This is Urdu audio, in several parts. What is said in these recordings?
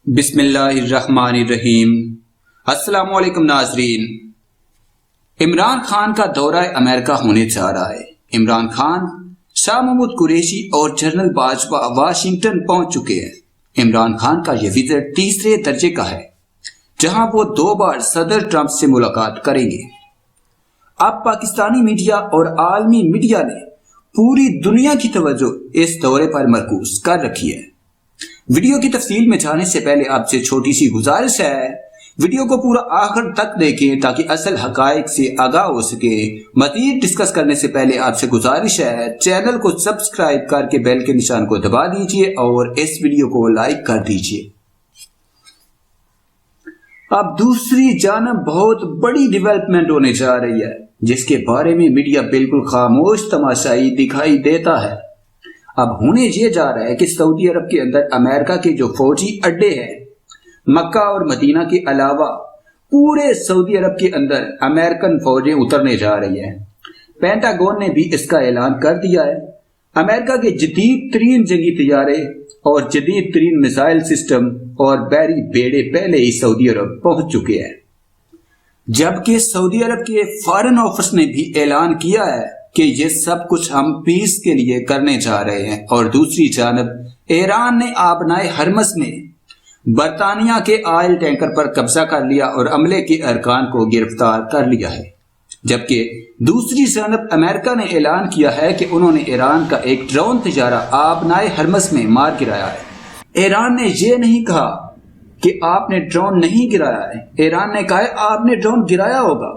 بسم اللہ الرحمن الرحیم۔ السلام علیکم ناظرین۔ عمران خان کا دورہ امریکہ ہونے جا رہا ہے۔ عمران خان، شاہ محمود قریشی اور جنرل باجوہ واشنگٹن پہنچ چکے ہیں۔ عمران خان کا یہ وزٹ تیسرے درجے کا ہے، جہاں وہ 2 بار صدر ٹرمپ سے ملاقات کریں گے۔ اب پاکستانی میڈیا اور عالمی میڈیا نے پوری دنیا کی توجہ اس دورے پر مرکوز کر رکھی ہے۔ ویڈیو کی تفصیل میں جانے سے پہلے آپ سے چھوٹی سی گزارش ہے، ویڈیو کو پورا آخر تک دیکھیں تاکہ اصل حقائق سے آگاہ ہو سکے۔ مزید ڈسکس کرنے سے پہلے آپ سے گزارش ہے، چینل کو سبسکرائب کر کے بیل کے نشان کو دبا دیجئے اور اس ویڈیو کو لائک کر دیجئے۔ اب دوسری جانب بہت بڑی ڈیولپمنٹ ہونے جا رہی ہے، جس کے بارے میں میڈیا بالکل خاموش تماشائی دکھائی دیتا ہے۔ اب ہونے یہ جا رہا ہے کہ سعودی عرب کے اندر امریکہ کے جو فوجی اڈے ہیں، مکہ اور مدینہ کے علاوہ پورے سعودی عرب کے اندر امریکن فوجیں اترنے جا رہی ہیں۔ پینٹاگون نے بھی اس کا اعلان کر دیا ہے۔ امریکہ کے جدید ترین جنگی طیارے اور جدید ترین میزائل سسٹم اور بحری بیڑے پہلے ہی سعودی عرب پہنچ چکے ہیں، جبکہ سعودی عرب کے فارن آفس نے بھی اعلان کیا ہے کہ یہ سب کچھ ہم پیس کے لیے کرنے جا رہے ہیں۔ اور دوسری جانب ایران نے آبنائے ہرمز میں برطانیہ کے آئل ٹینکر پر قبضہ کر لیا اور عملے کے ارکان کو گرفتار کر لیا ہے، جبکہ دوسری جانب امریکہ نے اعلان کیا ہے کہ انہوں نے ایران کا ایک ڈرون طیارہ آبنائے ہرمز میں مار گرایا ہے۔ ایران نے یہ نہیں کہا کہ آپ نے ڈرون نہیں گرایا ہے، ایران نے کہا ہے آپ نے ڈرون گرایا ہوگا،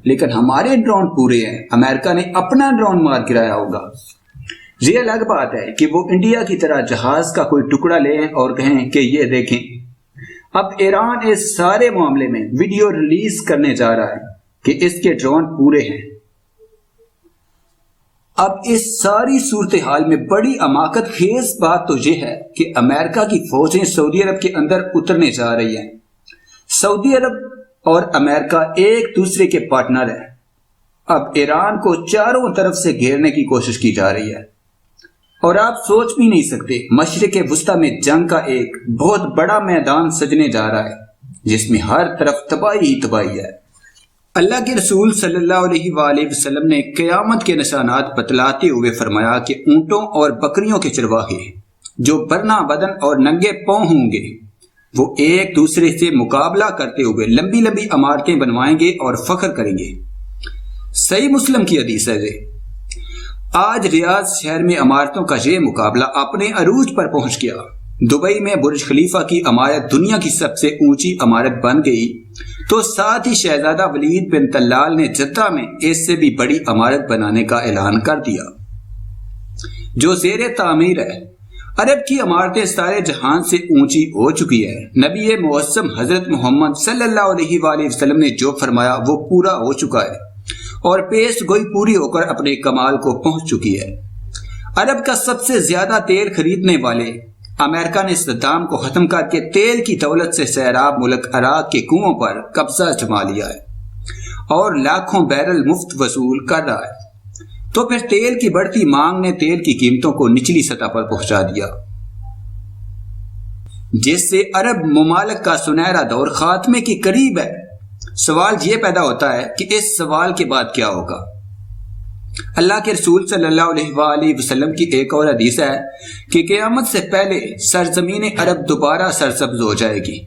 لیکن ہمارے ڈرون پورے ہیں، امریکہ نے اپنا ڈرون مار گرایا ہوگا۔ یہ الگ بات ہے کہ وہ انڈیا کی طرح جہاز کا کوئی ٹکڑا لیں اور کہیں کہ یہ دیکھیں۔ اب ایران اس سارے معاملے میں ویڈیو ریلیز کرنے جا رہا ہے کہ اس کے ڈرون پورے ہیں۔ اب اس ساری صورتحال میں بڑی حماقت خیز بات تو یہ ہے کہ امریکہ کی فوجیں سعودی عرب کے اندر اترنے جا رہی ہیں۔ سعودی عرب اور امریکہ ایک دوسرے کے پارٹنر ہیں۔ اب ایران کو چاروں طرف سے گھیرنے کی کوشش کی جا رہی ہے، اور آپ سوچ بھی نہیں سکتے مشرق وسطی میں جنگ کا ایک بہت بڑا میدان سجنے جا رہا ہے، جس میں ہر طرف تباہی ہی تباہی ہے۔ اللہ کے رسول صلی اللہ علیہ وآلہ وسلم نے قیامت کے نشانات بتلاتے ہوئے فرمایا کہ اونٹوں اور بکریوں کے چرواہے جو برنا بدن اور ننگے پاؤں ہوں گے، وہ ایک دوسرے سے مقابلہ کرتے ہوئے لمبی لمبی عمارتیں بنوائیں گے اور فخر کریں گے۔ صحیح مسلم کی حدیث ہے۔ آج ریاض شہر میں عمارتوں کا یہ مقابلہ اپنے عروج پر پہنچ گیا۔ دبئی میں برج خلیفہ کی عمارت دنیا کی سب سے اونچی عمارت بن گئی، تو ساتھ ہی شہزادہ ولید بن طلال نے جدہ میں اس سے بھی بڑی عمارت بنانے کا اعلان کر دیا، جو زیر تعمیر ہے۔ عرب کی عمارتیں سارے جہان سے اونچی ہو چکی ہے۔ نبی معظم حضرت محمد صلی اللہ علیہ وآلہ وسلم نے جو فرمایا وہ پورا ہو چکا ہے، اور پیش گوئی پوری ہو کر اپنے کمال کو پہنچ چکی ہے۔ عرب کا سب سے زیادہ تیل خریدنے والے امریکہ نے صدام کو ختم کر کے تیل کی دولت سے سیراب ملک عراق کے کنووں پر قبضہ جما لیا ہے، اور لاکھوں بیرل مفت وصول کر رہا ہے۔ تو پھر تیل کی بڑھتی مانگ نے تیل کی قیمتوں کو نچلی سطح پر پہنچا دیا، جس سے عرب ممالک کا سنہرا دور خاتمے کے قریب ہے۔ سوال یہ پیدا ہوتا ہے کہ اس سوال کے بعد کیا ہوگا؟ اللہ کے رسول صلی اللہ علیہ وآلہ وسلم کی ایک اور حدیث ہے کہ قیامت سے پہلے سرزمین عرب دوبارہ سرسبز ہو جائے گی۔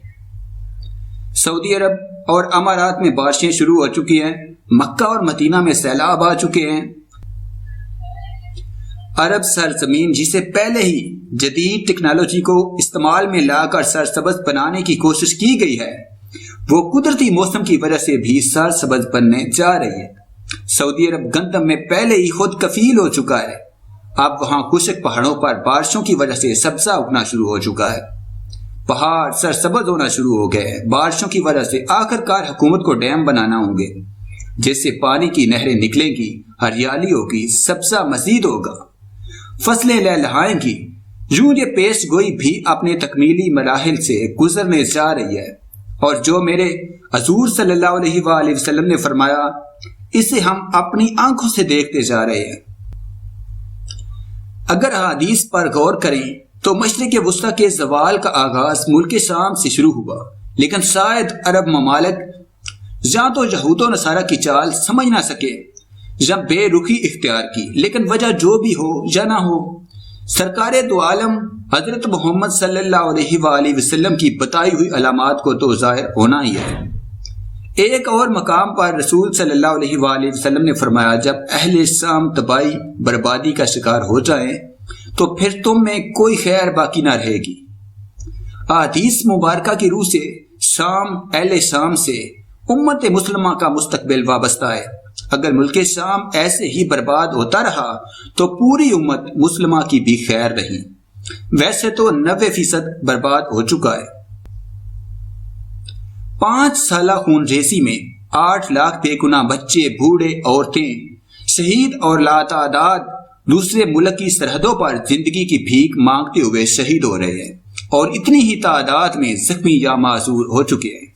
سعودی عرب اور امارات میں بارشیں شروع ہو چکی ہیں، مکہ اور مدینہ میں سیلاب آ چکے ہیں۔ عرب سرزمین جسے پہلے ہی جدید ٹیکنالوجی کو استعمال میں لا کر سرسبز بنانے کی کوشش کی گئی ہے، وہ قدرتی موسم کی وجہ سے بھی سرسبز بننے جا رہی ہے۔ سعودی عرب گندم میں پہلے ہی خود کفیل ہو چکا ہے۔ اب وہاں خشک پہاڑوں پر بارشوں کی وجہ سے سبزہ اگنا شروع ہو چکا ہے، پہاڑ سرسبز ہونا شروع ہو گئے ہیں۔ بارشوں کی وجہ سے آخر کار حکومت کو ڈیم بنانا ہوں گے، جس سے پانی کی نہریں نکلیں گی، ہریالی ہوگی، سبزہ مزید ہوگا، فصلیں لہلہائیں گی۔ یوں یہ پیش گوئی بھی اپنے تکمیلی مراحل سے گزرنے جا رہی ہے، اور جو میرے حضور صلی اللہ علیہ وآلہ وسلم نے فرمایا، اسے ہم اپنی آنکھوں سے دیکھتے جا رہے ہیں۔ اگر حدیث پر غور کریں تو مشرق وسطی کے زوال کا آغاز ملک شام سے شروع ہوا، لیکن شاید عرب ممالک یا تو یہود و نصارہ کی چال سمجھ نہ سکے یا بے رخی اختیار کی، لیکن وجہ جو بھی ہو یا نہ ہو، سرکار دو عالم حضرت محمد صلی اللہ علیہ وآلہ وسلم کی بتائی ہوئی علامات کو تو ظاہر ہونا ہی ہے۔ ایک اور مقام پر رسول صلی اللہ علیہ وآلہ وسلم نے فرمایا، جب اہل شام تباہی بربادی کا شکار ہو جائیں تو پھر تم میں کوئی خیر باقی نہ رہے گی۔ حدیث مبارکہ کی روح سے شام، اہل شام سے امت مسلمہ کا مستقبل وابستہ ہے۔ اگر ملک شام ایسے ہی برباد ہوتا رہا تو پوری امت مسلمہ کی بھی خیر رہی۔ ویسے تو 90% برباد ہو چکا ہے۔ 5 سالہ خون ریزی میں 8 لاکھ بے گناہ بچے، بوڑھے، عورتیں شہید اور لاتعداد دوسرے ملک کی سرحدوں پر زندگی کی بھیک مانگتے ہوئے شہید ہو رہے ہیں، اور اتنی ہی تعداد میں زخمی یا معذور ہو چکے ہیں۔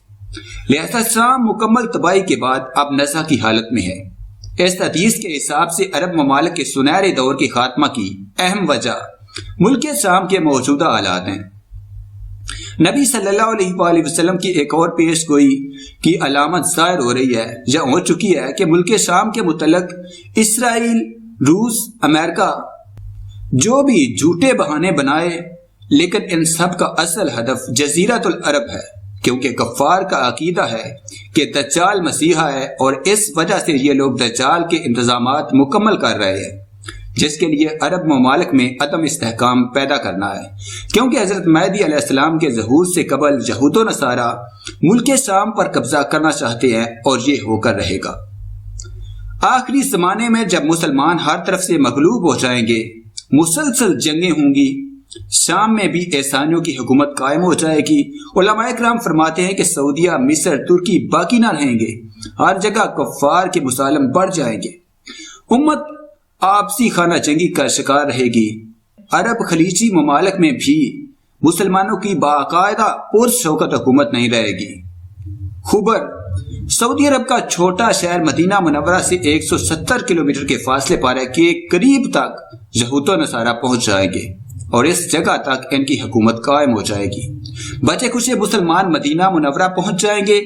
لہذا شام مکمل تباہی کے بعد اب نزع کی حالت میں ہے۔ اس حدیث کے حساب سے عرب ممالک کے سنہرے دور کے خاتمہ کی اہم وجہ ملک شام کے موجودہ حالات ہیں۔ نبی صلی اللہ علیہ وآلہ وسلم کی ایک اور پیش گوئی کی علامت ظاہر ہو رہی ہے یا ہو چکی ہے کہ ملک شام کے متعلق اسرائیل، روس، امریکہ جو بھی جھوٹے بہانے بنائے، لیکن ان سب کا اصل ہدف جزیرۃ العرب ہے، کیونکہ کفار کا عقیدہ ہے کہ دجال مسیحا ہے، اور اس وجہ سے یہ لوگ دجال کے انتظامات مکمل کر رہے ہیں، جس کے لیے عرب ممالک میں عدم استحکام پیدا کرنا ہے، کیونکہ حضرت مہدی علیہ السلام کے ظہور سے قبل یہود و نصارہ ملک شام پر قبضہ کرنا چاہتے ہیں، اور یہ ہو کر رہے گا۔ آخری زمانے میں جب مسلمان ہر طرف سے مغلوب ہو جائیں گے، مسلسل جنگیں ہوں گی، شام میں بھی عیسائیوں کی حکومت قائم ہو جائے گی۔ علماء کرام فرماتے ہیں کہ سعودیہ، مصر، ترکی باقی نہ رہیں گے، ہر جگہ کفار کے مسالم بڑھ جائیں گے، امت آپسی خانہ جنگی کا شکار رہے گی۔ عرب خلیجی ممالک میں بھی مسلمانوں کی باقاعدہ پرشوکت حکومت نہیں رہے گی۔ خبر سعودی عرب کا چھوٹا شہر مدینہ منورہ سے 170 کلومیٹر کے فاصلے پر ہے کہ قریب تک یہود و نصارہ پہنچ جائیں گے، اور اس جگہ تک ان کی حکومت قائم ہو جائے گی۔ بچے کچھ مسلمان مدینہ منورہ پہنچ جائیں گے۔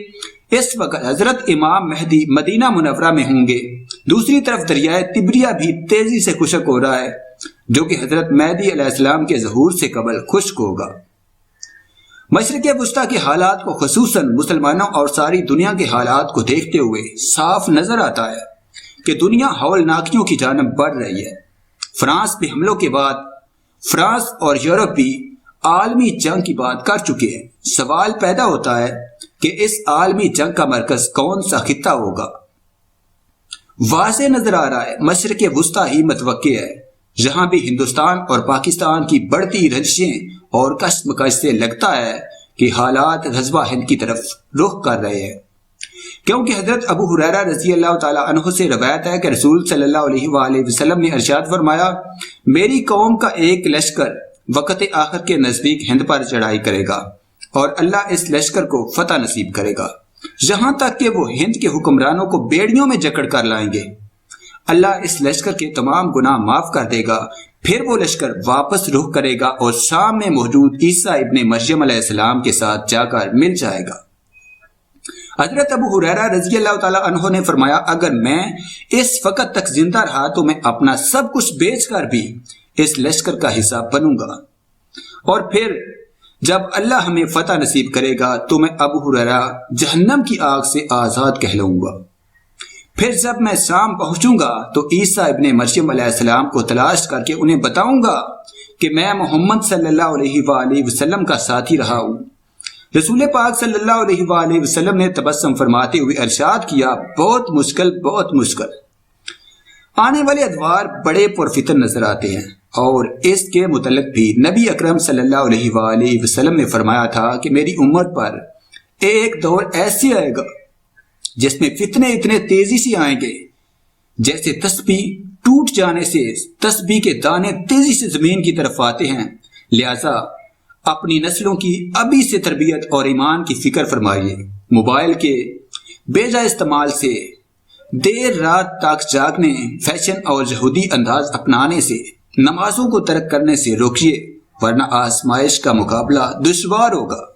اس وقت حضرت امام مہدی مدینہ منورہ میں ہوں گے۔ دوسری طرف دریائے تبریہ بھی تیزی سے خشک ہو رہا ہے، جو کہ حضرت مہدی علیہ السلام کے ظہور سے قبل خشک ہوگا۔ مشرق وسطیٰ کے حالات کو، خصوصاً مسلمانوں اور ساری دنیا کے حالات کو دیکھتے ہوئے صاف نظر آتا ہے کہ دنیا ہولناکیوں کی جانب بڑھ رہی ہے۔ فرانس پہ حملوں کے بعد فرانس اور یورپ بھی عالمی جنگ کی بات کر چکے ہیں۔ سوال پیدا ہوتا ہے کہ اس عالمی جنگ کا مرکز کون سا خطہ ہوگا؟ واضح نظر آ رہا ہے مشرق وسطیٰ ہی متوقع ہے، جہاں بھی ہندوستان اور پاکستان کی بڑھتی رنجشیں اور کشمکش سے لگتا ہے کہ حالات غزوہ ہند کی طرف رخ کر رہے ہیں، کیونکہ حضرت ابو ہریرہ رضی اللہ تعالیٰ عنہ سے روایت ہے کہ رسول صلی اللہ علیہ وآلہ وسلم نے ارشاد فرمایا، میری قوم کا ایک لشکر وقت آخر کے نزدیک ہند پر چڑھائی کرے گا، اور اللہ اس لشکر کو فتح نصیب کرے گا، یہاں تک کہ وہ ہند کے حکمرانوں کو بیڑیوں میں جکڑ کر لائیں گے۔ اللہ اس لشکر کے تمام گناہ معاف کر دے گا، پھر وہ لشکر واپس رخ کرے گا اور شام میں موجود عیسیٰ ابن مریم علیہ السلام کے ساتھ جا کر مل جائے گا۔ حضرت ابو ہریرہ رضی اللہ تعالیٰ عنہ نے فرمایا، اگر میں اس وقت تک زندہ رہا تو میں اپنا سب کچھ بیچ کر بھی اس لشکر کا حصہ بنوں گا، اور پھر جب اللہ ہمیں فتح نصیب کرے گا تو میں ابو ہریرہ جہنم کی آگ سے آزاد کہلاؤں گا۔ پھر جب میں شام پہنچوں گا تو عیسیٰ ابن مریم علیہ السلام کو تلاش کر کے انہیں بتاؤں گا کہ میں محمد صلی اللہ علیہ وآلہ وسلم کا ساتھی رہا ہوں۔ رسول پاک صلی اللہ علیہ وآلہ وسلم نے تبسم فرماتے ہوئے ارشاد کیا، بہت مشکل، بہت مشکل۔ آنے والے ادوار بڑے پرفتن نظر آتے ہیں، اور اس کے متعلق بھی نبی اکرم صلی اللہ علیہ وآلہ وسلم نے فرمایا تھا کہ میری امت پر ایک دور ایسی آئے گا جس میں فتنے اتنے تیزی سے آئیں گے جیسے تسبیح ٹوٹ جانے سے تسبیح کے دانے تیزی سے زمین کی طرف آتے ہیں۔ لہذا اپنی نسلوں کی ابھی سے تربیت اور ایمان کی فکر فرمائیے۔ موبائل کے بے جا استعمال سے، دیر رات تک جاگنے، فیشن اور یہودی انداز اپنانے سے، نمازوں کو ترک کرنے سے روکیے، ورنہ آزمائش کا مقابلہ دشوار ہوگا۔